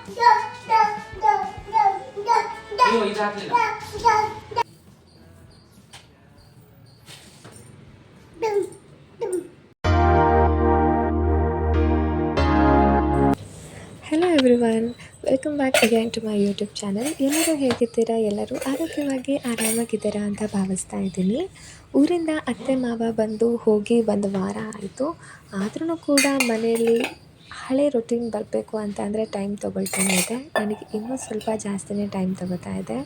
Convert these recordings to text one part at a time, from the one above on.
ಅಯ್ಯೋ ಇದು ಹಾಕ್ಲಿಲ್ಲ. Hello everyone, welcome back again to my YouTube channel. ಎಲ್ಲರೂ ಹೇಗಿದ್ದೀರಾ? ಎಲ್ಲರೂ ಆರೋಗ್ಯವಾಗಿ ಆರಾಮಾಗಿದ್ದೀರಾ ಅಂತ ಭಾವಿಸ್ತಾ ಇದ್ದೀನಿ. ಊರಿಂದ ಅತ್ತೆ ಮಾವ ಬಂದು ಹೋಗಿ ಒಂದು ವಾರ ಆಯಿತು. ಆದ್ರೂ ಕೂಡ ಮನೆಯಲ್ಲಿ ಹಳೆ ರೊಟೀನ್ ಬರಬೇಕು ಅಂತ ಅಂದರೆ ಟೈಮ್ ತೊಗೊಳ್ತಾನೆ ಇದೆ. ನನಗೆ ಇನ್ನೂ ಸ್ವಲ್ಪ ಜಾಸ್ತಿನೇ ಟೈಮ್ ತೊಗೋತಾ ಇದೆ.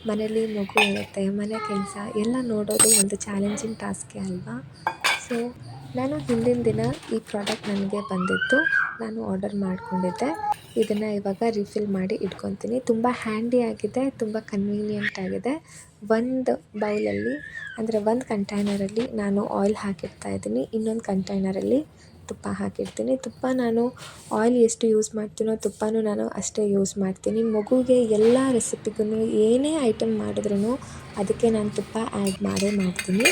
ಮನೇಲಿ ಮಗು ಇರುತ್ತೆ, ಮನೆ ಕೆಲಸ ಎಲ್ಲ ನೋಡೋದು ಒಂದು ಚಾಲೆಂಜಿಂಗ್ ಟಾಸ್ಕೇ ಅಲ್ವಾ. ಸೊ ನಾನು ಹಿಂದಿನ ದಿನ ಈ ಪ್ರಾಡಕ್ಟ್ ನನಗೆ ಬಂದಿತ್ತು, ನಾನು ಆರ್ಡರ್ ಮಾಡಿಕೊಂಡಿದ್ದೆ. ಇದನ್ನು ಇವಾಗ ರಿಫಿಲ್ ಮಾಡಿ ಇಟ್ಕೊತೀನಿ. ತುಂಬ ಹ್ಯಾಂಡಿಯಾಗಿದೆ, ತುಂಬ ಕನ್ವೀನಿಯೆಂಟ್ ಆಗಿದೆ. ಒಂದು ಬೌಲಲ್ಲಿ ಅಂದರೆ ಒಂದು ಕಂಟೈನರಲ್ಲಿ ನಾನು ಆಯಿಲ್ ಹಾಕಿಡ್ತಾ ಇದ್ದೀನಿ, ಇನ್ನೊಂದು ಕಂಟೈನರಲ್ಲಿ ತುಪ್ಪ ಹಾಕಿರ್ತೀನಿ. ತುಪ್ಪ ನಾನು ಆಯಿಲ್ ಎಷ್ಟು ಯೂಸ್ ಮಾಡ್ತೀನೋ ತುಪ್ಪನೂ ನಾನು ಅಷ್ಟೇ ಯೂಸ್ ಮಾಡ್ತೀನಿ. ಮಗುಗೆ ಎಲ್ಲ ರೆಸಿಪಿಗೂ ಏನೇ ಐಟಮ್ ಮಾಡಿದ್ರೂ ಅದಕ್ಕೆ ನಾನು ತುಪ್ಪ ಆ್ಯಡ್ ಮಾಡೇ ಮಾಡ್ತೀನಿ.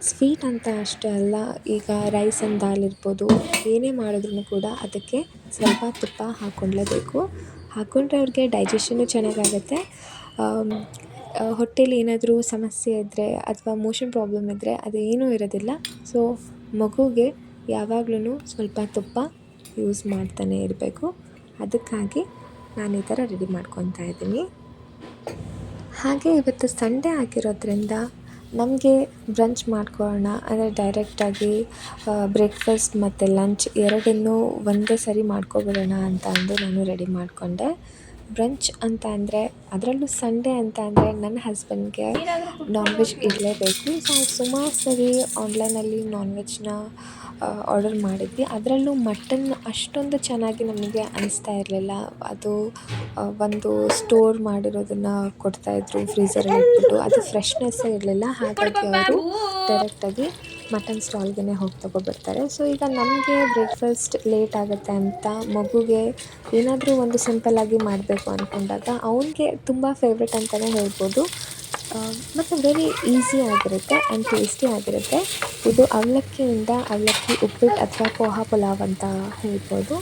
ಸ್ವೀಟ್ ಅಂತ ಅಷ್ಟೇ ಅಲ್ಲ, ಈಗ ರೈಸ್ ಆ್ಯಂಡ್ ದಾಲ್ ಇರ್ಬೋದು, ಏನೇ ಮಾಡಿದ್ರೂ ಕೂಡ ಅದಕ್ಕೆ ಸ್ವಲ್ಪ ತುಪ್ಪ ಹಾಕ್ಕೊಳ್ಳೇಬೇಕು. ಹಾಕ್ಕೊಂಡ್ರೆ ಅವ್ರಿಗೆ ಡೈಜೆಷನ್ನು ಚೆನ್ನಾಗಾಗುತ್ತೆ. ಹೊಟ್ಟೆಲಿ ಏನಾದರೂ ಸಮಸ್ಯೆ ಇದ್ದರೆ ಅಥವಾ ಮೋಷನ್ ಪ್ರಾಬ್ಲಮ್ ಇದ್ದರೆ ಅದೇನೂ ಇರೋದಿಲ್ಲ. ಸೊ ಮಗುಗೆ ಯಾವಾಗ್ಲೂ ಸ್ವಲ್ಪ ತುಪ್ಪ ಯೂಸ್ ಮಾಡ್ತಾನೆ ಇರಬೇಕು. ಅದಕ್ಕಾಗಿ ನಾನು ಈ ಥರ ರೆಡಿ ಮಾಡ್ಕೊತಾ ಇದ್ದೀನಿ. ಹಾಗೆ ಇವತ್ತು ಸಂಡೇ ಆಗಿರೋದ್ರಿಂದ ನಮಗೆ ಬ್ರಂಚ್ ಮಾಡ್ಕೊಳ್ಳೋಣ ಅಂದರೆ ಡೈರೆಕ್ಟಾಗಿ ಬ್ರೇಕ್ಫಾಸ್ಟ್ ಮತ್ತು ಲಂಚ್ ಎರಡನ್ನೂ ಒಂದೇ ಸರಿ ಮಾಡ್ಕೊಬಿಡೋಣ ಅಂತ ಅಂದು ನಾನು ರೆಡಿ ಮಾಡಿಕೊಂಡೆ. ಬ್ರಂಚ್ ಅಂತ ಅಂದರೆ, ಅದರಲ್ಲೂ ಸಂಡೇ ಅಂತ ಅಂದರೆ ನನ್ನ ಹಸ್ಬೆಂಡ್ಗೆ ನಾನ್ ವೆಜ್ ಇರಲೇಬೇಕು. ಸೊ ಸುಮಾರು ಸರಿ ಆನ್ಲೈನಲ್ಲಿ ನಾನ್ ವೆಜ್ನ ಆರ್ಡರ್ ಮಾಡಿದ್ವಿ. ಅದರಲ್ಲೂ ಮಟನ್ ಅಷ್ಟೊಂದು ಚೆನ್ನಾಗಿ ನಮಗೆ ಅನಿಸ್ತಾ ಇರಲಿಲ್ಲ. ಅದು ಒಂದು ಸ್ಟೋರ್ ಮಾಡಿರೋದನ್ನು ಕೊಡ್ತಾಯಿದ್ರು ಫ್ರೀಝರಲ್ಲಿ ಇಟ್ಬಿಟ್ಟು, ಅದು ಫ್ರೆಶ್ನೆಸ್ಸೇ ಇರಲಿಲ್ಲ. ಹಾಗಾಗಿ ಅವರು ಡೈರೆಕ್ಟಾಗಿ ಮಟನ್ ಸ್ಟಾಲ್ಗೆ ಹೋಗಿ ತೊಗೊಬರ್ತಾರೆ. ಸೊ ಈಗ ನಮಗೆ ಬ್ರೇಕ್ಫಾಸ್ಟ್ ಲೇಟ್ ಆಗುತ್ತೆ ಅಂತ ಮಗುಗೆ ಏನಾದರೂ ಒಂದು ಸಿಂಪಲ್ಲಾಗಿ ಮಾಡಬೇಕು ಅಂದ್ಕೊಂಡಾಗ ಅವನಿಗೆ ತುಂಬ ಫೇವ್ರೆಟ್ ಅಂತಲೇ ಹೇಳ್ಬೋದು. ಮತ್ತು ವೆರಿ ಈಸಿ ಆಗಿರುತ್ತೆ ಆ್ಯಂಡ್ ಟೇಸ್ಟಿ ಆಗಿರುತ್ತೆ. ಇದು ಅವಲಕ್ಕಿಯಿಂದ ಅವಲಕ್ಕಿ ಉಪ್ಪಿಟ್ಟು ಅಥವಾ ಪೋಹಾ ಪುಲಾವ್ ಅಂತ ಹೇಳ್ಬೋದು.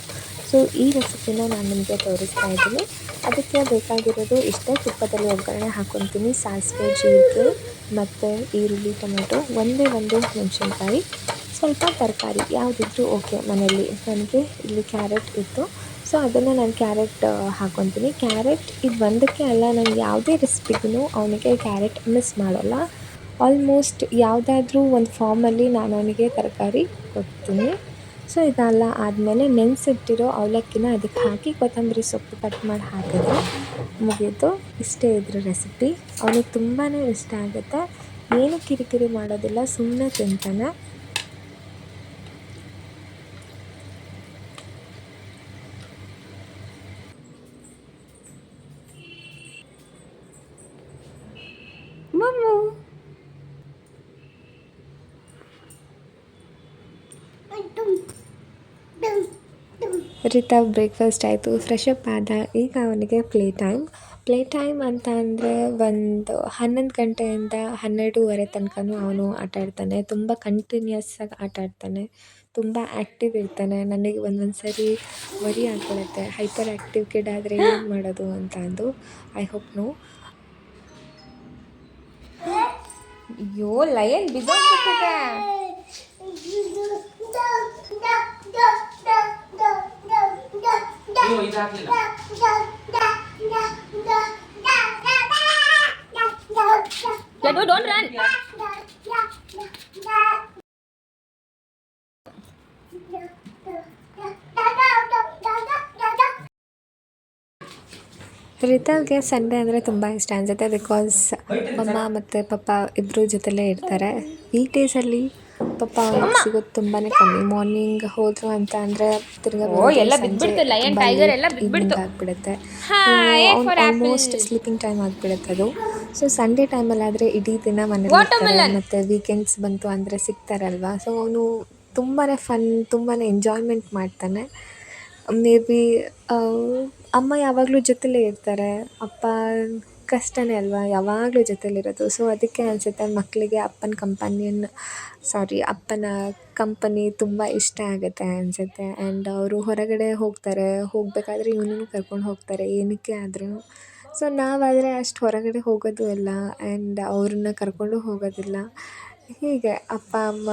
ಸೊ ಈ ರೆಸಿಪಿನ ನಾನು ನಿಮಗೆ ತೋರಿಸ್ತಾ ಇದ್ದೀನಿ. ಅದಕ್ಕೆ ಬೇಕಾಗಿರೋದು ಇಷ್ಟೇ. ತುಪ್ಪದಲ್ಲಿ ಒಗ್ಗರಣೆ ಹಾಕ್ಕೊತೀನಿ. ಸಾಸಿವೆ, ಜೀರಿಗೆ ಮತ್ತು ಈರುಳ್ಳಿ, ಟೊಮೆಟೊ, ಒಂದೇ ಒಂದು ಮೆಣಸಿನ್ಕಾಯಿ, ಸ್ವಲ್ಪ ತರಕಾರಿ ಯಾವುದಿದ್ರೂ ಓಕೆ ಮನೆಯಲ್ಲಿ. ನನಗೆ ಇಲ್ಲಿ ಕ್ಯಾರೆಟ್ ಇತ್ತು, ಸೊ ಅದನ್ನು ನಾನು ಕ್ಯಾರೆಟ್ ಹಾಕ್ಕೊತೀನಿ. ಕ್ಯಾರೆಟ್ ಇದು ಒಂದಕ್ಕೆ ಅಲ್ಲ, ನಾನು ಯಾವುದೇ ರೆಸಿಪಿಗೂ ಅವನಿಗೆ ಕ್ಯಾರೆಟ್ ಮಿಸ್ ಮಾಡೋಲ್ಲ. ಆಲ್ಮೋಸ್ಟ್ ಯಾವುದಾದ್ರೂ ಒಂದು ಫಾರ್ಮಲ್ಲಿ ನಾನು ಅವನಿಗೆ ತರಕಾರಿ ಕೊಡ್ತೀನಿ. ಸೊ ಇದೆಲ್ಲ ಆದಮೇಲೆ ನೆನೆಸಿಟ್ಟಿರೋ ಅವಲಕ್ಕಿನ ಅದಕ್ಕೆ ಹಾಕಿ ಕೊತ್ತಂಬರಿ ಸೊಪ್ಪು ಕಟ್ ಮಾಡಿ ಹಾಕಿದ್ರೆ ಮುಗೀತು. ಇಷ್ಟೇ ಇದ್ರ ರೆಸಿಪಿ. ಅವನಿಗೆ ತುಂಬಾ ಇಷ್ಟ ಆಗುತ್ತೆ. ಏನು ಕಿರಿಕಿರಿ ಮಾಡೋದಿಲ್ಲ, ಸುಮ್ಮನೆ ತಿಂತಾನೆ. ಮಮ್ಮು ರಿತಾ ಬ್ರೇಕ್ಫಾಸ್ಟ್ ಆಯಿತು, ಫ್ರೆಶ್ ಅಪ್ ಆದ. ಈಗ ಅವನಿಗೆ ಪ್ಲೇ ಟೈಮ್ ಅಂತ ಅಂದರೆ ಒಂದು 11 ಗಂಟೆಯಿಂದ 12:30 ತನಕನೂ ಅವನು ಆಟ ಆಡ್ತಾನೆ. ತುಂಬ ಕಂಟಿನ್ಯೂಸ್ ಆಗಿ ಆಟ ಆಡ್ತಾನೆ, ತುಂಬ ಆ್ಯಕ್ಟಿವ್ ಇರ್ತಾನೆ. ನನಗೆ ಒಂದೊಂದು ಸರಿ ವರಿ ಆಗ್ಬಿಡುತ್ತೆ, ಹೈಪರ್ ಆ್ಯಕ್ಟಿವ್ ಕಿಡ್ ಆದರೆ ಏನು ಮಾಡೋದು ಅಂತ ಅಂದು. I hope no. ಅಯ್ಯೋ ಲಯನ್ ಬಿದ್ದೋಗ್ಬಿಟ್ಟಿದೆ. ಅಯ್ಯೋ ಇದು ಹಾಕ್ಲಿಲ್ಲ. Don't run. ರಿತಾವ್ಗೆ ಸಂಡೇ ಅಂದರೆ ತುಂಬ ಇಷ್ಟ ಅನಿಸುತ್ತೆ. ಬಿಕಾಸ್ ಅಮ್ಮ ಮತ್ತು ಪಪ್ಪ ಇಬ್ಬರು ಜೊತೆಲೇ ಇರ್ತಾರೆ. ವೀಕ್ ಡೇಸಲ್ಲಿ ಪಪ್ಪ ಅವ್ನಿಗೆ ಸಿಗೋದು ತುಂಬಾ ಕಮ್ಮಿ. ಮಾರ್ನಿಂಗ್ ಹೋದರು ಅಂತ ಅಂದರೆ ತಿರ್ಗಾ ಆಗಿಬಿಡುತ್ತೆ. ಆಲ್ಮೋಸ್ಟ್ ಸ್ಲೀಪಿಂಗ್ ಟೈಮ್ ಆಗಿಬಿಡುತ್ತೆ ಅದು. ಸೊ ಸಂಡೇ ಟೈಮಲ್ಲಾದರೆ ಇಡೀ ದಿನ ಮನೇಲಿ ಇರ್ತಾರೆ. ಮತ್ತು ವೀಕೆಂಡ್ಸ್ ಬಂತು ಅಂದರೆ ಸಿಗ್ತಾರಲ್ವ. ಸೊ ಅವನು ತುಂಬಾ ಫನ್, ತುಂಬಾ ಎಂಜಾಯ್ಮೆಂಟ್ ಮಾಡ್ತಾನೆ. ಮೇ ಬಿ ಅಮ್ಮ ಯಾವಾಗಲೂ ಜೊತೆಲೇ ಇರ್ತಾರೆ, ಅಪ್ಪ ಕಷ್ಟನೇ ಅಲ್ವಾ ಯಾವಾಗಲೂ ಜೊತೆಲಿರೋದು. ಸೊ ಅದಕ್ಕೆ ಅನಿಸುತ್ತೆ ಮಕ್ಕಳಿಗೆ ಅಪ್ಪನ ಕಂಪನಿ ತುಂಬ ಇಷ್ಟ ಆಗುತ್ತೆ ಅನಿಸುತ್ತೆ. ಆ್ಯಂಡ್ ಅವರು ಹೊರಗಡೆ ಹೋಗಬೇಕಾದ್ರೆ ಇವನನ್ನು ಕರ್ಕೊಂಡು ಹೋಗ್ತಾರೆ ಏನಕ್ಕೆ ಆದ್ರೂ. ಸೊ ನಾವಾದರೆ ಅಷ್ಟು ಹೊರಗಡೆ ಹೋಗೋದು ಇಲ್ಲ ಆ್ಯಂಡ್ ಅವ್ರನ್ನ ಕರ್ಕೊಂಡು ಹೋಗೋದಿಲ್ಲ. ಹೀಗೆ ಅಪ್ಪ ಅಮ್ಮ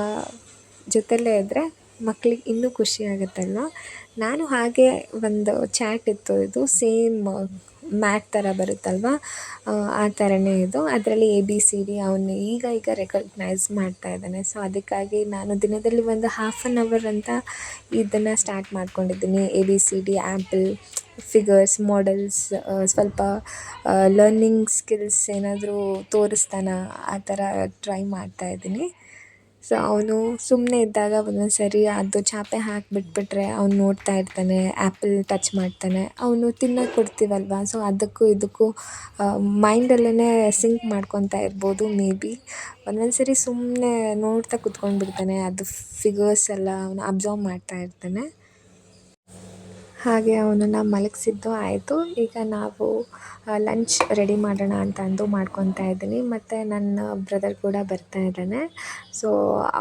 ಜೊತೆಯಲ್ಲೇ ಇದ್ದರೆ ಮಕ್ಳಿಗೆ ಇನ್ನೂ ಖುಷಿ ಆಗುತ್ತಲ್ವ. ನಾನು ಹಾಗೆ ಒಂದು ಚಾಟ್ ಇತ್ತು, ಇದು ಸೇಮ್ ಮ್ಯಾಟ್ ಥರ ಬರುತ್ತಲ್ವ, ಆ ಥರನೇ ಇದು. ಅದರಲ್ಲಿ ABCD ಅವನು ಈಗ ರೆಕಗ್ನೈಸ್ ಮಾಡ್ತಾ ಇದ್ದಾನೆ. ಸೊ ಅದಕ್ಕಾಗಿ ನಾನು ದಿನದಲ್ಲಿ ಒಂದು 1/2 ಅವರ್ ಅಂತ ಇದನ್ನು ಸ್ಟಾರ್ಟ್ ಮಾಡ್ಕೊಂಡಿದ್ದೀನಿ. ABCD, ಆ್ಯಪಲ್, ಫಿಗರ್ಸ್, ಮಾಡೆಲ್ಸ್, ಸ್ವಲ್ಪ ಲರ್ನಿಂಗ್ ಸ್ಕಿಲ್ಸ್ ಏನಾದರೂ ತೋರಿಸ್ತಾನ ಆ ಥರ ಟ್ರೈ ಮಾಡ್ತಾಯಿದ್ದೀನಿ. ಸೊ ಅವನು ಸುಮ್ಮನೆ ಇದ್ದಾಗ ಒಂದೊಂದು ಸರಿ ಅದು ಚಾಪೆ ಹಾಕಿಬಿಟ್ಬಿಟ್ರೆ ಅವ್ನು ನೋಡ್ತಾ ಇರ್ತಾನೆ, ಆ್ಯಪಲ್ ಟಚ್ ಮಾಡ್ತಾನೆ. ಅವನು ತಿನ್ನೋಕೆ ಕೊಡ್ತೀವಲ್ವ, ಸೊ ಅದಕ್ಕೂ ಇದಕ್ಕೂ ಮೈಂಡಲ್ಲೇ ಸಿಂಕ್ ಮಾಡ್ಕೊತಾ ಇರ್ಬೋದು ಮೇ ಬಿ. ಒಂದೊಂದು ಸರಿ ಸುಮ್ಮನೆ ನೋಡ್ತಾ ಕುತ್ಕೊಂಡ್ಬಿಡ್ತಾನೆ, ಅದು ಫಿಗರ್ಸ್ ಎಲ್ಲ ಅವನು ಅಬ್ಸರ್ವ್ ಮಾಡ್ತಾ ಇರ್ತಾನೆ. ಹಾಗೆ ಅವನನ್ನು ಮಲಗಿಸಿದ್ದು ಆಯಿತು. ಈಗ ನಾವು ಲಂಚ್ ರೆಡಿ ಮಾಡೋಣ ಅಂತ ಅಂದು ಮಾಡ್ಕೊತಾ ಇದ್ದೀನಿ. ಮತ್ತು ನನ್ನ ಬ್ರದರ್ ಕೂಡ ಬರ್ತಾ ಇದ್ದಾನೆ. ಸೊ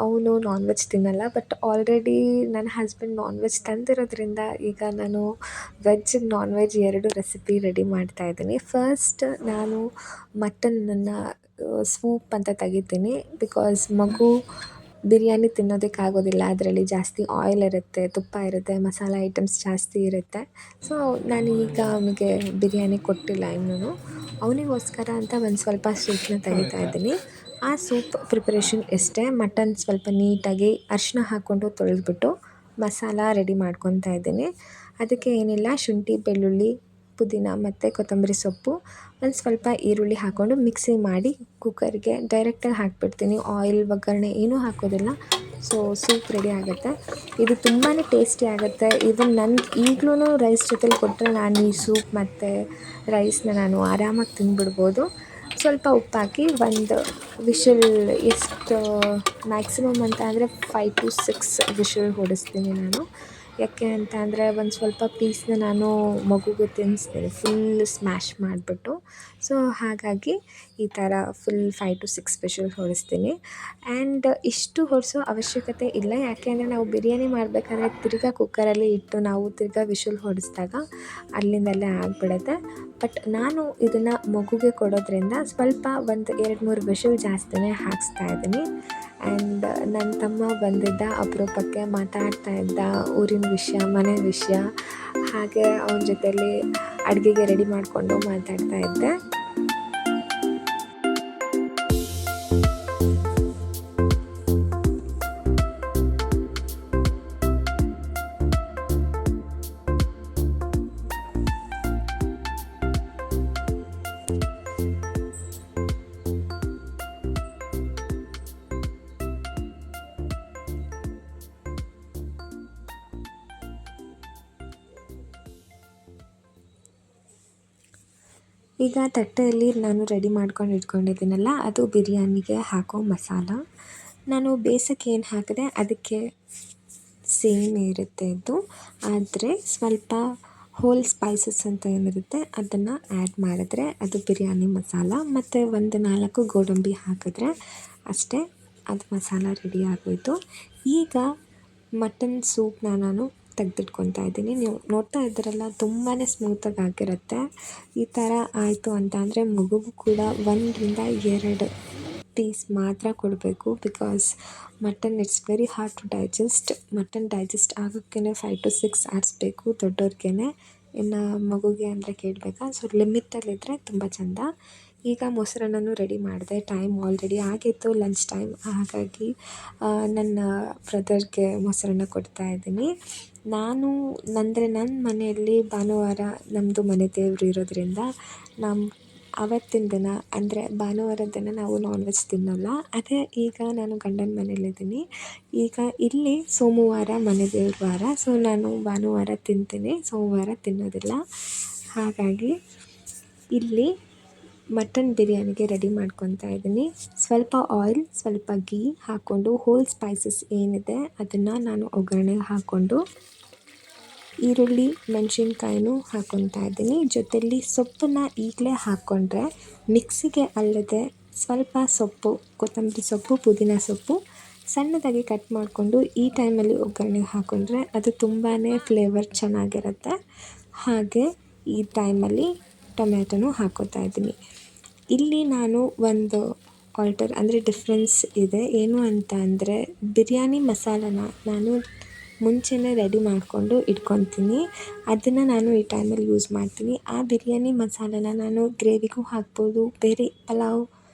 ಅವನು ನಾನ್ ವೆಜ್ ತಿನ್ನಲ್ಲ, ಬಟ್ ಆಲ್ರೆಡಿ ನನ್ನ ಹಸ್ಬೆಂಡ್ ನಾನ್ ವೆಜ್ ತಂದಿರೋದ್ರಿಂದ ಈಗ ನಾನು veg non veg 2 recipe ready ಮಾಡ್ತಾ ಇದ್ದೀನಿ. ಫಸ್ಟ್ ನಾನು ಮಟನನ್ನು ಸೂಪ್ ಅಂತ ತೆಗಿತೀನಿ, ಬಿಕಾಸ್ ಮಗು ಬಿರಿಯಾನಿ ತಿನ್ನೋದಕ್ಕಾಗೋದಿಲ್ಲ. ಅದರಲ್ಲಿ ಜಾಸ್ತಿ ಆಯಿಲ್ ಇರುತ್ತೆ, ತುಪ್ಪ ಇರುತ್ತೆ, ಮಸಾಲೆ ಐಟಮ್ಸ್ ಜಾಸ್ತಿ ಇರುತ್ತೆ. ಸೊ ನಾನು ಈಗ ಅವನಿಗೆ ಬಿರಿಯಾನಿ ಕೊಟ್ಟಿಲ್ಲ ಇನ್ನೂ. ಅವನಿಗೋಸ್ಕರ ಅಂತ ಒಂದು ಸ್ವಲ್ಪ ಸೂಪನ್ನ ತೆಗಿತಾ ಇದ್ದೀನಿ. ಆ ಸೂಪ್ ಪ್ರಿಪ್ರೇಷನ್ ಇಷ್ಟೇ. ಮಟನ್ ಸ್ವಲ್ಪ ನೀಟಾಗಿ ಅರಿಶಿನ ಹಾಕ್ಕೊಂಡು ತೊಳೆದ್ಬಿಟ್ಟು ಮಸಾಲ ರೆಡಿ ಮಾಡ್ಕೊತಾ ಇದ್ದೀನಿ. ಅದಕ್ಕೆ ಏನಿಲ್ಲ, ಶುಂಠಿ, ಬೆಳ್ಳುಳ್ಳಿ, ಪುದೀನ ಮತ್ತು ಕೊತ್ತಂಬರಿ ಸೊಪ್ಪು, ಒಂದು ಸ್ವಲ್ಪ ಈರುಳ್ಳಿ ಹಾಕ್ಕೊಂಡು ಮಿಕ್ಸಿ ಮಾಡಿ ಕುಕ್ಕರ್ಗೆ ಡೈರೆಕ್ಟಾಗಿ ಹಾಕಿಬಿಡ್ತೀನಿ. ಆಯಿಲ್, ಒಗ್ಗರಣೆ ಏನೂ ಹಾಕೋದಿಲ್ಲ. ಸೊ ಸೂಪ್ ರೆಡಿ ಆಗುತ್ತೆ. ಇದು ತುಂಬಾ ಟೇಸ್ಟಿ ಆಗುತ್ತೆ. ಈವನ್ ನನಗೆ ಈಗಲೂ ರೈಸ್ ಜೊತೆಲಿ ಕೊಟ್ಟರೆ ನಾನು ಈ ಸೂಪ್ ಮತ್ತು ರೈಸ್ನ ನಾನು ಆರಾಮಾಗಿ ತಿಂದ್ಬಿಡ್ಬೋದು. ಸ್ವಲ್ಪ ಉಪ್ಪಾಕಿ ಒಂದು ವಿಷಲ್, ಎಷ್ಟು ಮ್ಯಾಕ್ಸಿಮಮ್ ಅಂತ ಅಂದರೆ 5 to 6 ವಿಷಲ್ ಹೊಡಿಸ್ತೀನಿ ನಾನು. ಯಾಕೆ ಅಂತ ಅಂದರೆ ಒಂದು ಸ್ವಲ್ಪ ಪೀಸ್ನ ನಾನು ಮಗುಗೆ ತಿನ್ನಿಸ್ತೀನಿ ಫುಲ್ ಸ್ಮ್ಯಾಶ್ ಮಾಡಿಬಿಟ್ಟು. ಸೊ ಹಾಗಾಗಿ ಈ ಥರ ಫುಲ್ 5 to 6 ವಿಷಲ್ ಹೊಡಿಸ್ತೀನಿ. ಆ್ಯಂಡ್ ಇಷ್ಟು ಹೊಡಿಸೋ ಅವಶ್ಯಕತೆ ಇಲ್ಲ, ಯಾಕೆಂದರೆ ನಾವು ಬಿರಿಯಾನಿ ಮಾಡಬೇಕಾದ್ರೆ ತಿರ್ಗಾ ಕುಕ್ಕರಲ್ಲಿ ಇಟ್ಟು ನಾವು ತಿರ್ಗಾ ವಿಷಲ್ ಹೊಡಿಸಿದಾಗ ಅಲ್ಲಿಂದಲ್ಲೇ ಆಗಿಬಿಡುತ್ತೆ. ಬಟ್ ನಾನು ಇದನ್ನು ಮಗುಗೆ ಕೊಡೋದ್ರಿಂದ ಸ್ವಲ್ಪ ಒಂದು 2-3 ವಿಷಲ್ ಜಾಸ್ತಿನೇ ಹಾಕಿಸ್ತಾ ಇದ್ದೀನಿ. ಆ್ಯಂಡ್ ನನ್ನ ತಮ್ಮ ಬಂದಿದ್ದ, ಅಪರೂಪಕ್ಕೆ ಮಾತಾಡ್ತಾ ಇದ್ದ ಊರಿನ ವಿಷಯ, ಮನೆ ವಿಷಯ, ಹಾಗೆ ಅವನ ಜೊತೆಯಲ್ಲಿ ಅಡುಗೆಗೆ ರೆಡಿ ಮಾಡಿಕೊಂಡು ಮಾತಾಡ್ತಾ ಇದ್ದೆ. ಈಗ ತಟ್ಟೆಯಲ್ಲಿ ನಾನು ರೆಡಿ ಮಾಡ್ಕೊಂಡು ಇಟ್ಕೊಂಡಿದ್ದೀನಲ್ಲ, ಅದು ಬಿರಿಯಾನಿಗೆ ಹಾಕೋ ಮಸಾಲ. ನಾನು ಬೇಸಕ್ಕೆ ಏನು ಹಾಕಿದೆ ಅದಕ್ಕೆ ಸೇಮ್ ಇರುತ್ತೆ ಇದು, ಆದರೆ ಸ್ವಲ್ಪ ಹೋಲ್ ಸ್ಪೈಸಸ್ ಅಂತ ಏನಿರುತ್ತೆ ಅದನ್ನು ಆ್ಯಡ್ ಮಾಡಿದ್ರೆ ಅದು ಬಿರಿಯಾನಿ ಮಸಾಲ. ಮತ್ತು ಒಂದು 4 ಗೋಡಂಬಿ ಹಾಕಿದ್ರೆ ಅಷ್ಟೇ, ಅದು ಮಸಾಲ ರೆಡಿ ಆಗೋಯಿತು. ಈಗ ಮಟನ್ ಸೂಪ್ನ ನಾನು ತೆಗೆದಿಟ್ಕೊತಾ ಇದ್ದೀನಿ. ನೀವು ನೋಡ್ತಾ ಇದ್ದೀರಲ್ಲ, ತುಂಬಾ ಸ್ಮೂತಾಗಿ ಆಗಿರುತ್ತೆ. ಈ ಥರ ಆಯಿತು ಅಂತ ಅಂದರೆ ಮಗುಗೂ ಕೂಡ 1-2 ಪೀಸ್ ಮಾತ್ರ ಕೊಡಬೇಕು. Because mutton it's very hard to digest. Mutton digest ಆಗೋಕ್ಕೆ 5 to 6 hours ಬೇಕು ದೊಡ್ಡವ್ರಿಗೆ, ಇನ್ನು ಮಗುಗೆ ಅಂದರೆ ಕೇಳಬೇಕಾ. ಸೊ ಲಿಮಿಟಲ್ಲಿದ್ದರೆ ತುಂಬ ಚೆಂದ. ಈಗ ಮೊಸರನ್ನೂ ರೆಡಿ ಮಾಡಿದೆ. ಟೈಮ್ ಆಲ್ರೆಡಿ ಆಗಿತ್ತು, ಲಂಚ್ ಟೈಮ್. ಹಾಗಾಗಿ ನನ್ನ ಬ್ರದರ್ಗೆ ಮೊಸರನ್ನ ಕೊಡ್ತಾಯಿದ್ದೀನಿ. ನನ್ನ ಮನೆಯಲ್ಲಿ ಭಾನುವಾರ ನಮ್ಮದು ಮನೆ ದೇವರು ಇರೋದ್ರಿಂದ ಅವತ್ತಿನ ದಿನ ಅಂದರೆ ಭಾನುವಾರದ ದಿನ ನಾವು ನಾನ್ ವೆಜ್ ತಿನ್ನೋಲ್ಲ. ಅದೇ ಈಗ ನಾನು ಗಂಡನ ಮನೇಲಿದ್ದೀನಿ. ಈಗ ಇಲ್ಲಿ ಸೋಮವಾರ ಮನೆ ದೇವ್ರ ವಾರ. ಸೊ ನಾನು ಭಾನುವಾರ ತಿಂತೀನಿ, ಸೋಮವಾರ ತಿನ್ನೋದಿಲ್ಲ. ಹಾಗಾಗಿ ಇಲ್ಲಿ ಮಟನ್ ಬಿರಿಯಾನಿಗೆ ರೆಡಿ ಮಾಡ್ಕೊತಾ ಇದ್ದೀನಿ. ಸ್ವಲ್ಪ ಆಯಿಲ್, ಸ್ವಲ್ಪ ಗೀ ಹಾಕ್ಕೊಂಡು ಹೋಲ್ ಸ್ಪೈಸಸ್ ಏನಿದೆ ಅದನ್ನು ನಾನು ಒಗ್ಗರಣೆಗೆ ಹಾಕ್ಕೊಂಡು ಈರುಳ್ಳಿ ಮೆಣಸಿನ್ಕಾಯಿನೂ ಹಾಕ್ಕೊತಾ ಇದ್ದೀನಿ. ಜೊತೆಯಲ್ಲಿ ಸೊಪ್ಪನ್ನು ಈಗಲೇ ಹಾಕ್ಕೊಂಡ್ರೆ ಮಿಕ್ಸಿಗೆ ಅಲ್ಲದೆ ಸ್ವಲ್ಪ ಸೊಪ್ಪು, ಕೊತ್ತಂಬರಿ ಸೊಪ್ಪು, ಪುದೀನ ಸೊಪ್ಪು ಸಣ್ಣದಾಗಿ ಕಟ್ ಮಾಡಿಕೊಂಡು ಈ ಟೈಮಲ್ಲಿ ಒಗ್ಗರಣೆಗೆ ಹಾಕ್ಕೊಂಡ್ರೆ ಅದು ತುಂಬಾ ಫ್ಲೇವರ್ ಚೆನ್ನಾಗಿರುತ್ತೆ. ಹಾಗೆ ಈ ಟೈಮಲ್ಲಿ ಟೊಮ್ಯಾಟೊನೂ ಹಾಕ್ಕೋತಾ ಇದ್ದೀನಿ. ಇಲ್ಲಿ ನಾನು ಒಂದು ಅಂದರೆ ಡಿಫ್ರೆನ್ಸ್ ಇದೆ. ಏನು ಅಂತ ಅಂದರೆ ಬಿರಿಯಾನಿ ಮಸಾಲನ ನಾನು ಮುಂಚೆನೇ ರೆಡಿ ಮಾಡಿಕೊಂಡು ಇಟ್ಕೊತೀನಿ. ಅದನ್ನು ನಾನು ಈ ಟೈಮಲ್ಲಿ ಯೂಸ್ ಮಾಡ್ತೀನಿ. ಆ ಬಿರಿಯಾನಿ ಮಸಾಲನ ನಾನು ಗ್ರೇವಿಗೂ ಹಾಕ್ಬೋದು, ಬೇರೆ ಪಲಾವ್,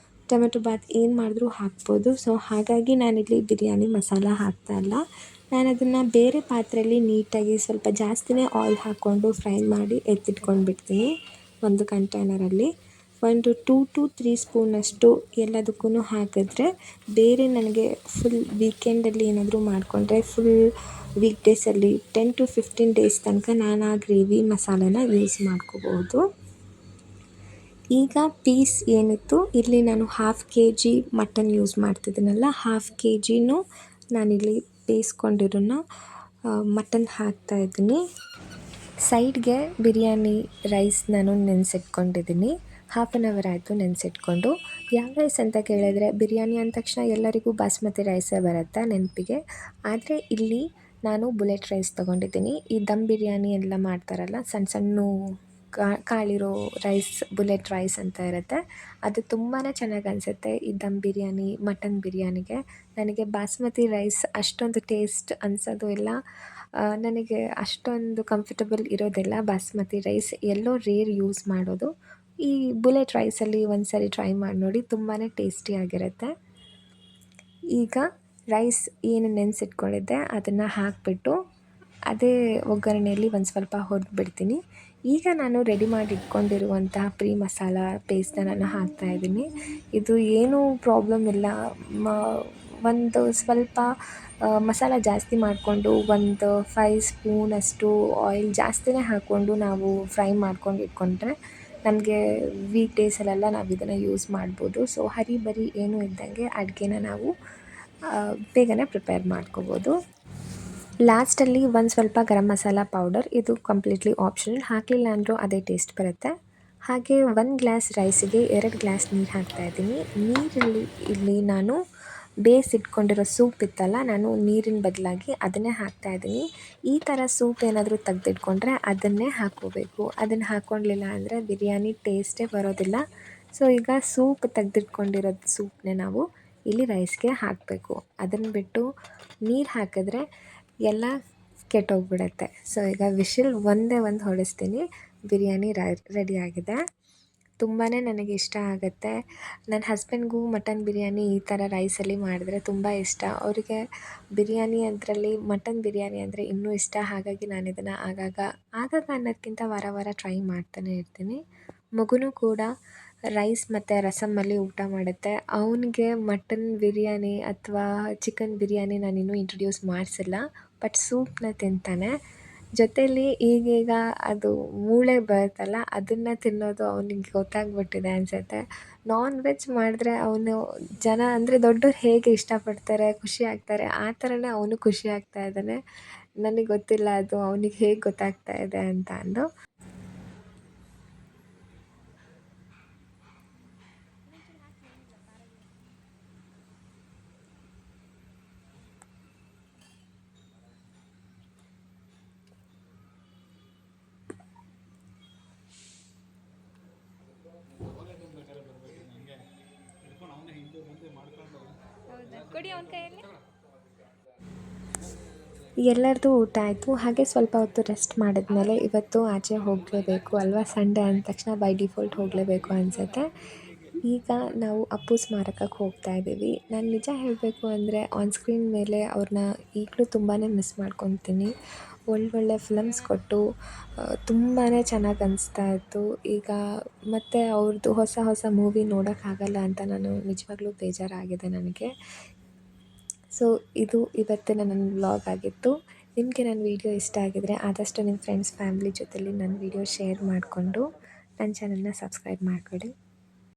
ಟೊಮೆಟೊ ಬಾತ್ ಏನು ಮಾಡಿದ್ರೂ ಹಾಕ್ಬೋದು. ಸೊ ಹಾಗಾಗಿ ನಾನಿಲ್ಲಿ ಬಿರಿಯಾನಿ ಮಸಾಲ ಹಾಕ್ತಾಯಿಲ್ಲ. ನಾನು ಅದನ್ನು ಬೇರೆ ಪಾತ್ರೆಯಲ್ಲಿ ನೀಟಾಗಿ ಸ್ವಲ್ಪ ಜಾಸ್ತಿನೇ ಆಯಿಲ್ ಹಾಕ್ಕೊಂಡು ಫ್ರೈ ಮಾಡಿ ಎತ್ತಿಟ್ಕೊಂಡು ಬಿಡ್ತೀನಿ ಒಂದು ಕಂಟೈನರಲ್ಲಿ. 1 to 2 to 3 ಸ್ಪೂನಷ್ಟು ಎಲ್ಲದಕ್ಕೂ ಹಾಕಿದ್ರೆ ಬೇರೆ ನನಗೆ ಫುಲ್ ವೀಕೆಂಡಲ್ಲಿ ಏನಾದರೂ ಮಾಡಿಕೊಂಡ್ರೆ ಫುಲ್ ವೀಕ್ ಡೇಸಲ್ಲಿ 10 to 15 ಡೇಸ್ ತನಕ ನಾನು ಆ ಗ್ರೇವಿ ಮಸಾಲನ ಯೂಸ್ ಮಾಡ್ಕೋಬೋದು. ಈಗ ಪೀಸ್ ಏನಿತ್ತು ಇಲ್ಲಿ ನಾನು 1/2 kg ಮಟನ್ ಯೂಸ್ ಮಾಡ್ತಿದ್ದೀನಲ್ಲ, 1/2 kgನೂ ನಾನಿಲ್ಲಿ ಬೇಯಿಸ್ಕೊಂಡಿರೋನ ಮಟನ್ ಹಾಕ್ತಾಯಿದ್ದೀನಿ. ಸೈಡ್ಗೆ ಬಿರಿಯಾನಿ ರೈಸ್ ನಾನು ನೆನೆಸಿಟ್ಕೊಂಡಿದ್ದೀನಿ. 1/2 hour ಆಯಿತು ನೆನೆಸಿಟ್ಕೊಂಡು. ಯಾವ ರೈಸ್ ಅಂತ ಕೇಳಿದ್ರೆ ಬಿರಿಯಾನಿ ಅಂದ ತಕ್ಷಣ ಎಲ್ಲರಿಗೂ ಬಾಸ್ಮತಿ ರೈಸೇ ಬರುತ್ತೆ ನೆನಪಿಗೆ. ಆದರೆ ಇಲ್ಲಿ ನಾನು ಬುಲೆಟ್ ರೈಸ್ ತೊಗೊಂಡಿದ್ದೀನಿ. ಈ ದಮ್ ಬಿರಿಯಾನಿ ಎಲ್ಲ ಮಾಡ್ತಾರಲ್ಲ, ಸಣ್ಣ ಸಣ್ಣ ಕಾಳಿರೋ ರೈಸ್, ಬುಲೆಟ್ ರೈಸ್ ಅಂತ ಇರುತ್ತೆ. ಅದು ತುಂಬಾ ಚೆನ್ನಾಗಿ ಅನಿಸುತ್ತೆ ಈ ದಮ್ ಬಿರಿಯಾನಿ, ಮಟನ್ ಬಿರಿಯಾನಿಗೆ. ನನಗೆ ಬಾಸ್ಮತಿ ರೈಸ್ ಅಷ್ಟೊಂದು ಟೇಸ್ಟ್ ಅನಿಸೋದು ಇಲ್ಲ, ನನಗೆ ಅಷ್ಟೊಂದು ಕಂಫರ್ಟಬಲ್ ಇರೋದಿಲ್ಲ ಬಾಸ್ಮತಿ ರೈಸ್, ಎಲ್ಲೋ ರೇರ್ ಯೂಸ್ ಮಾಡೋದು. ಈ ಬುಲೆಟ್ ರೈಸಲ್ಲಿ ಒಂದು ಸರಿ ಟ್ರೈ ಮಾಡಿ ನೋಡಿ, ತುಂಬಾ ಟೇಸ್ಟಿಯಾಗಿರುತ್ತೆ. ಈಗ ರೈಸ್ ಏನು ನೆನೆಸಿಟ್ಕೊಂಡಿದ್ದೆ ಅದನ್ನು ಹಾಕಿಬಿಟ್ಟು ಅದೇ ಒಗ್ಗರಣೆಯಲ್ಲಿ ಒಂದು ಸ್ವಲ್ಪ ಹುರಿದ್ಬಿಡ್ತೀನಿ. ಈಗ ನಾನು ರೆಡಿ ಮಾಡಿ ಇಟ್ಕೊಂಡಿರುವಂತಹ ಪ್ರೀ ಮಸಾಲ ಪೇಸ್ಟನ್ನ ನಾನು ಹಾಕ್ತಾಯಿದ್ದೀನಿ. ಇದು ಏನೂ ಪ್ರಾಬ್ಲಮ್ ಇಲ್ಲ. ಒಂದು ಸ್ವಲ್ಪ ಮಸಾಲ ಜಾಸ್ತಿ ಮಾಡಿಕೊಂಡು ಒಂದು 5 ಸ್ಪೂನಷ್ಟು ಆಯಿಲ್ ಜಾಸ್ತಿನೇ ಹಾಕ್ಕೊಂಡು ನಾವು ಫ್ರೈ ಮಾಡ್ಕೊಂಡು ಇಟ್ಕೊಂಡ್ರೆ ನಮಗೆ ವೀಕ್ ಡೇಸಲ್ಲೆಲ್ಲ ನಾವು ಇದನ್ನು ಯೂಸ್ ಮಾಡ್ಬೋದು. ಸೊ ಹರಿಬರಿ ಏನೂ ಇದ್ದಂಗೆ ಅಡುಗೆನ ನಾವು ಬೇಗನೆ ಪ್ರಿಪೇರ್ ಮಾಡ್ಕೋಬೋದು. ಲಾಸ್ಟಲ್ಲಿ ಒಂದು ಸ್ವಲ್ಪ ಗರಂ ಮಸಾಲ ಪೌಡರ್, ಇದು ಕಂಪ್ಲೀಟ್ಲಿ ಆಪ್ಷನಲ್, ಹಾಕಲಿಲ್ಲ ಅಂದರೂ ಅದೇ ಟೇಸ್ಟ್ ಬರುತ್ತೆ. ಹಾಗೆ 1 ಗ್ಲಾಸ್ ರೈಸಿಗೆ 2 ಗ್ಲಾಸ್ ನೀರು ಹಾಕ್ತಾಯಿದ್ದೀನಿ. ನೀರಲ್ಲಿ ಇಲ್ಲಿ ನಾನು ಬೇಯಿಸಿಟ್ಕೊಂಡಿರೋ ಸೂಪ್ ಇತ್ತಲ್ಲ, ನಾನು ನೀರಿನ ಬದಲಾಗಿ ಅದನ್ನೇ ಹಾಕ್ತಾಯಿದ್ದೀನಿ. ಈ ಥರ ಸೂಪ್ ಏನಾದರೂ ತೆಗೆದಿಟ್ಕೊಂಡ್ರೆ ಅದನ್ನೇ ಹಾಕ್ಕೋಬೇಕು. ಅದನ್ನು ಹಾಕ್ಕೊಳ್ಳಿಲ್ಲ ಅಂದರೆ ಬಿರಿಯಾನಿ ಟೇಸ್ಟೇ ಬರೋದಿಲ್ಲ. ಸೊ ಈಗ ಸೂಪ್ ತೆಗೆದಿಟ್ಕೊಂಡಿರೋದು ಸೂಪ್ನೇ ನಾವು ಇಲ್ಲಿ ರೈಸ್ಗೆ ಹಾಕಬೇಕು. ಅದನ್ನು ಬಿಟ್ಟು ನೀರು ಹಾಕಿದ್ರೆ ಎಲ್ಲ ಕೆಟ್ಟೋಗ್ಬಿಡುತ್ತೆ. ಸೊ ಈಗ ವಿಶಿಲ್ ಒಂದೇ ಒಂದು ಹೊಡೆಸ್ತೀನಿ, ಬಿರಿಯಾನಿ ರೆಡಿಯಾಗಿದೆ. ತುಂಬಾ ನನಗೆ ಇಷ್ಟ ಆಗುತ್ತೆ. ನನ್ನ ಹಸ್ಬೆಂಡ್ಗೂ ಮಟನ್ ಬಿರಿಯಾನಿ ಈ ಥರ ರೈಸಲ್ಲಿ ಮಾಡಿದ್ರೆ ತುಂಬ ಇಷ್ಟ. ಅವರಿಗೆ ಬಿರಿಯಾನಿ ಅದರಲ್ಲಿ ಮಟನ್ ಬಿರಿಯಾನಿ ಅಂದರೆ ಇನ್ನೂ ಇಷ್ಟ. ಹಾಗಾಗಿ ನಾನು ಇದನ್ನು ಆಗಾಗ ಅನ್ನೋದಕ್ಕಿಂತ ವಾರ ವಾರ ಟ್ರೈ ಮಾಡ್ತಾನೆ ಇರ್ತೀನಿ. ಮಗುನೂ ಕೂಡ ರೈಸ್ ಮತ್ತು ರಸಮ್ಮಲ್ಲಿ ಊಟ ಮಾಡುತ್ತೆ. ಅವನಿಗೆ ಮಟನ್ ಬಿರಿಯಾನಿ ಅಥವಾ ಚಿಕನ್ ಬಿರಿಯಾನಿ ನಾನಿನ್ನೂ ಇಂಟ್ರೊಡ್ಯೂಸ್ ಮಾಡಿಸಿಲ್ಲ, ಬಟ್ ಸೂಪ್ನ ತಿಂತಾನೆ. ಜೊತೆಯಲ್ಲಿ ಈಗೀಗ ಅದು ಮೂಳೆ ಬರುತ್ತಲ್ಲ, ಅದನ್ನು ತಿನ್ನೋದು ಅವನಿಗೆ ಗೊತ್ತಾಗ್ಬಿಟ್ಟಿದೆ ಅನಿಸುತ್ತೆ. ನಾನ್ ವೆಜ್ ಮಾಡಿದ್ರೆ ಅವನು ಜನ ಅಂದರೆ ದೊಡ್ಡವ್ರು ಹೇಗೆ ಇಷ್ಟಪಡ್ತಾರೆ, ಖುಷಿ ಆಗ್ತಾರೆ, ಆ ಥರನೇ ಅವನು ಖುಷಿ ಆಗ್ತಾ ಇದ್ದಾನೆ. ನನಗೆ ಗೊತ್ತಿಲ್ಲ ಅದು ಅವನಿಗೆ ಹೇಗೆ ಗೊತ್ತಾಗ್ತಾ ಇದೆ ಅಂತ ಅಂದು. ಕೊಡಿ ಅವನ ಕೈಯಲ್ಲಿ. ಎಲ್ಲರದ್ದು ಊಟ ಆಯಿತು. ಹಾಗೆ ಸ್ವಲ್ಪ ಹೊತ್ತು ರೆಸ್ಟ್ ಮಾಡಿದ್ಮೇಲೆ ಇವತ್ತು ಆಚೆ ಹೋಗಲೇಬೇಕು ಅಲ್ವಾ, ಸಂಡೇ ಅಂದ ತಕ್ಷಣ ಬೈ ಡಿಫಾಲ್ಟ್ ಹೋಗಲೇಬೇಕು ಅನಿಸುತ್ತೆ. ಈಗ ನಾವು ಅಪ್ಪು ಸ್ಮಾರಕಕ್ಕೆ ಹೋಗ್ತಾ ಇದ್ದೀವಿ. ನಾನು ನಿಜ ಹೇಳಬೇಕು ಅಂದರೆ ಆನ್ ಸ್ಕ್ರೀನ್ ಮೇಲೆ ಅವ್ರನ್ನ ಈಗಲೂ ತುಂಬಾ ಮಿಸ್ ಮಾಡ್ಕೊತೀನಿ. ಒಳ್ಳೊಳ್ಳೆ ಫಿಲಮ್ಸ್ ಕೊಟ್ಟು ತುಂಬಾ ಚೆನ್ನಾಗಿ ಅನಿಸ್ತಾ ಇತ್ತು. ಈಗ ಮತ್ತು ಅವ್ರದ್ದು ಹೊಸ ಹೊಸ ಮೂವಿ ನೋಡೋಕ್ಕಾಗಲ್ಲ ಅಂತ ನಾನು ನಿಜವಾಗ್ಲೂ ಬೇಜಾರಾಗಿದೆ ನನಗೆ. ಸೊ ಇದು ಇವತ್ತಿನ ನನ್ನ ವ್ಲಾಗ್ ಆಗಿತ್ತು. ನಿಮಗೆ ನನ್ನ ವೀಡಿಯೋ ಇಷ್ಟ ಆಗಿದರೆ ಆದಷ್ಟು ನಿಮ್ಮ ಫ್ರೆಂಡ್ಸ್ ಫ್ಯಾಮಿಲಿ ಜೊತೆಲಿ ನನ್ನ ವೀಡಿಯೋ ಶೇರ್ ಮಾಡಿಕೊಂಡು ನನ್ನ ಚಾನಲ್ನ ಸಬ್ಸ್ಕ್ರೈಬ್ ಮಾಡಿಕೊಡಿ.